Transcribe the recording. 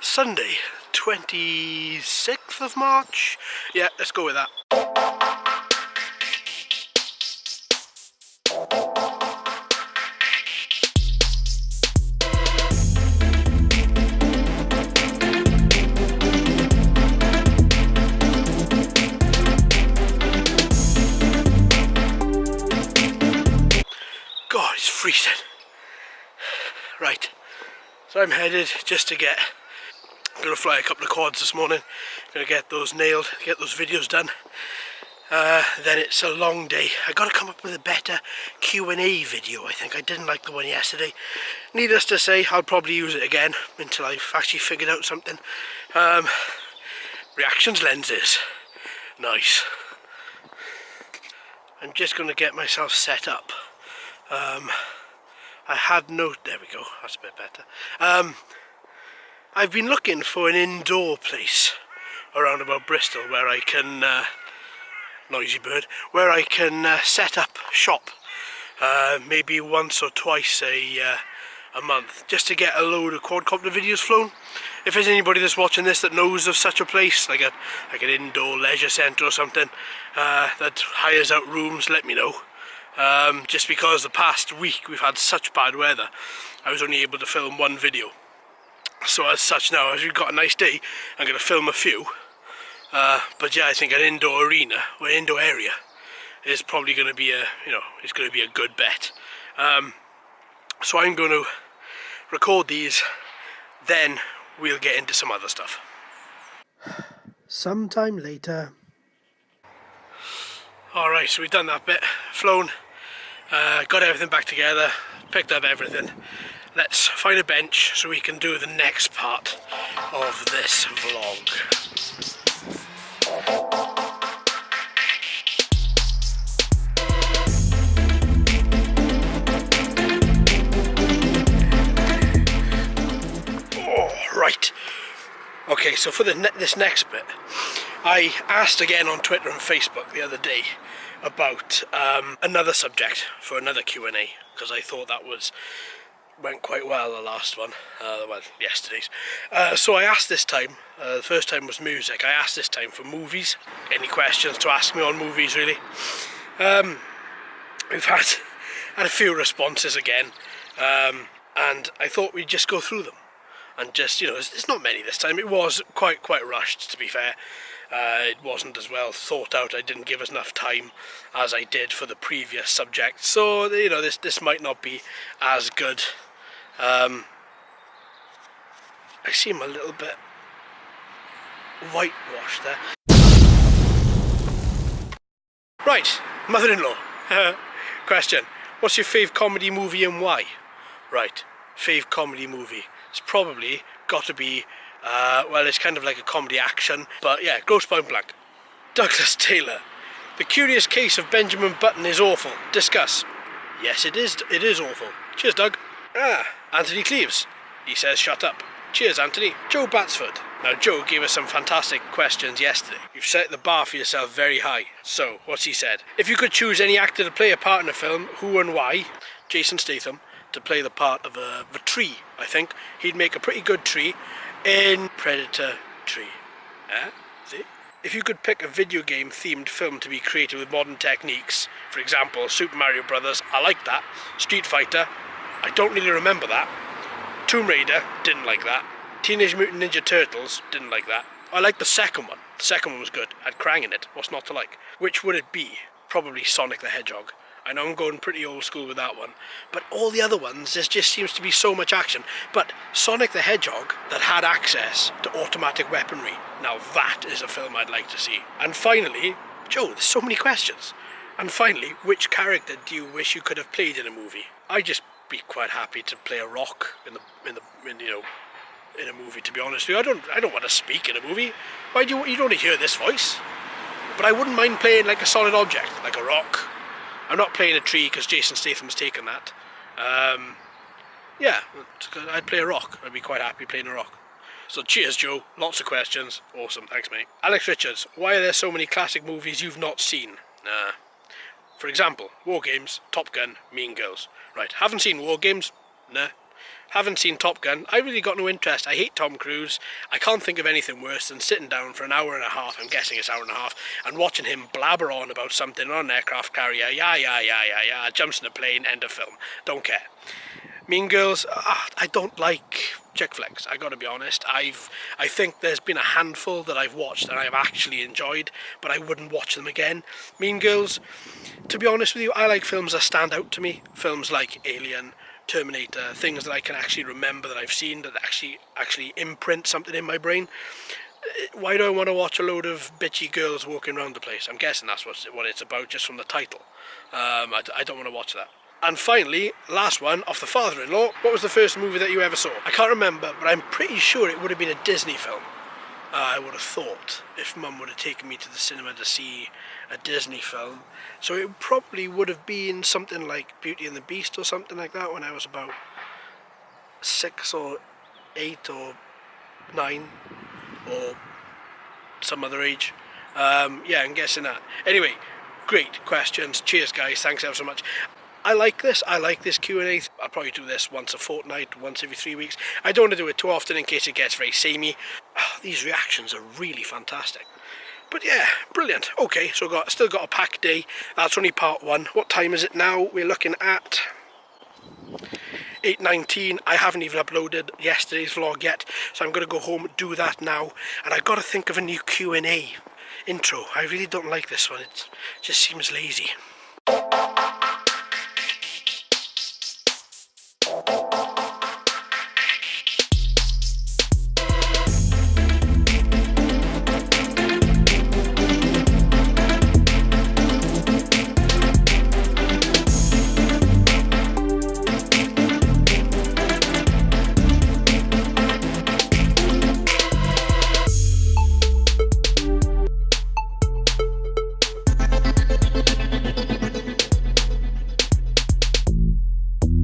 Sunday, 26th of March. Yeah, let's go with that. God, it's freezing. Right, so I'm headed just to get, I'm going to fly a couple of quads this morning, going to get those nailed, get those videos done. Then it's a long day. I got to come up with a better Q&A video. I think I didn't like the one yesterday. Needless to say, I'll probably use it again until I've actually figured out something. Reactions lenses, nice. I'm just going to get myself set up. I had no, there we go, that's a bit better. I've been looking for an indoor place around about Bristol where I can, noisy bird, where I can set up shop, maybe once or twice a month, just to get a load of quadcopter videos flown. If there's anybody that's watching this that knows of such a place, like an indoor leisure centre or something, that hires out rooms, let me know. Just because the past week we've had such bad weather, I was only able to film one video. So as such now, as we've got a nice day, I'm going to film a few. But yeah, I think an indoor arena, or indoor area, is probably going to be it's going to be a good bet. So I'm going to record these, then we'll get into some other stuff. Sometime later. Alright, so we've done that bit, flown, got everything back together, picked up everything. Let's find a bench so we can do the next part of this vlog. Oh, right. Okay, so for this next bit, I asked again on Twitter and Facebook the other day about another subject for another Q&A, because I thought that went quite well, the last one, well, yesterday's. So I asked this time, the first time was music, I asked this time for movies. Any questions to ask me on movies, really? We've had a few responses again, and I thought we'd just go through them. And just, it's not many this time. It was quite rushed, to be fair. It wasn't as well thought out. I didn't give us enough time as I did for the previous subject. So, this might not be as good. I seem a little bit whitewashed there. Right, mother-in-law. Question. What's your fave comedy movie and why? Right, fave comedy movie. It's probably got to be, well, it's kind of like a comedy action, but yeah, Gross Point Blank. Douglas Taylor. The Curious Case of Benjamin Button is awful. Discuss. Yes, it is awful. Cheers, Doug. Anthony Cleaves. He says shut up. Cheers, Anthony. Joe Batsford. Now, Joe gave us some fantastic questions yesterday. You've set the bar for yourself very high. So, what's he said? If you could choose any actor to play a part in a film, who and why? Jason Statham. To play the part of a tree, I think. He'd make a pretty good tree in Predator Tree. See? If you could pick a video game themed film to be created with modern techniques, for example, Super Mario Brothers, I like that. Street Fighter, I don't really remember that. Tomb Raider, didn't like that. Teenage Mutant Ninja Turtles, didn't like that. I liked the second one. The second one was good, had Krang in it, what's not to like? Which would it be? Probably Sonic the Hedgehog. I know I'm going pretty old school with that one, but all the other ones, there just seems to be so much action. But Sonic the Hedgehog, that had access to automatic weaponry, now that is a film I'd like to see. And finally, Joe, there's so many questions. And finally, which character do you wish you could have played in a movie? I'd just be quite happy to play a rock in a movie, to be honest with you. I don't want to speak in a movie. Why do you don't want to hear this voice? But I wouldn't mind playing like a solid object, like a rock. I'm not playing a tree because Jason Statham's taken that. Yeah, I'd play a rock. I'd be quite happy playing a rock. So cheers, Joe. Lots of questions. Awesome. Thanks, mate. Alex Richards. Why are there so many classic movies you've not seen? For example, War Games, Top Gun, Mean Girls. Right, haven't seen War Games? Nah. haven't seen Top Gun. I really got no interest. I hate Tom Cruise. I can't think of anything worse than sitting down for an hour and a half, I'm guessing it's an hour and a half, and watching him blabber on about something on an aircraft carrier. Yeah, jumps in a plane, end of film. Don't care. Mean Girls, I don't like chick flicks, I gotta be honest. I think there's been a handful that I've watched and I've actually enjoyed, but I wouldn't watch them again. Mean Girls, to be honest with you, I like films that stand out to me. Films like Alien, Terminator, things that I can actually remember that I've seen, that actually imprint something in my brain. Why do I want to watch a load of bitchy girls walking around the place? I'm guessing that's what it's about, just from the title. I don't want to watch that. And finally, last one, off the father-in-law, what was the first movie that you ever saw? I can't remember, but I'm pretty sure it would have been a Disney film. I would have thought, if Mum would have taken me to the cinema to see a Disney film. So it probably would have been something like Beauty and the Beast or something like that when I was about 6 or 8 or 9 or some other age. Yeah, I'm guessing that. Anyway, great questions. Cheers, guys. Thanks ever so much. I like this Q&A. I'll probably do this once a fortnight, once every 3 weeks. I don't want to do it too often in case it gets very samey. These reactions are really fantastic. But yeah, brilliant. Okay, so still got a packed day. That's only part 1. What time is it now? We're looking at 8:19. I haven't even uploaded yesterday's vlog yet, so I'm going to go home and do that now. And I've got to think of a new Q&A intro. I really don't like this one. It just seems lazy.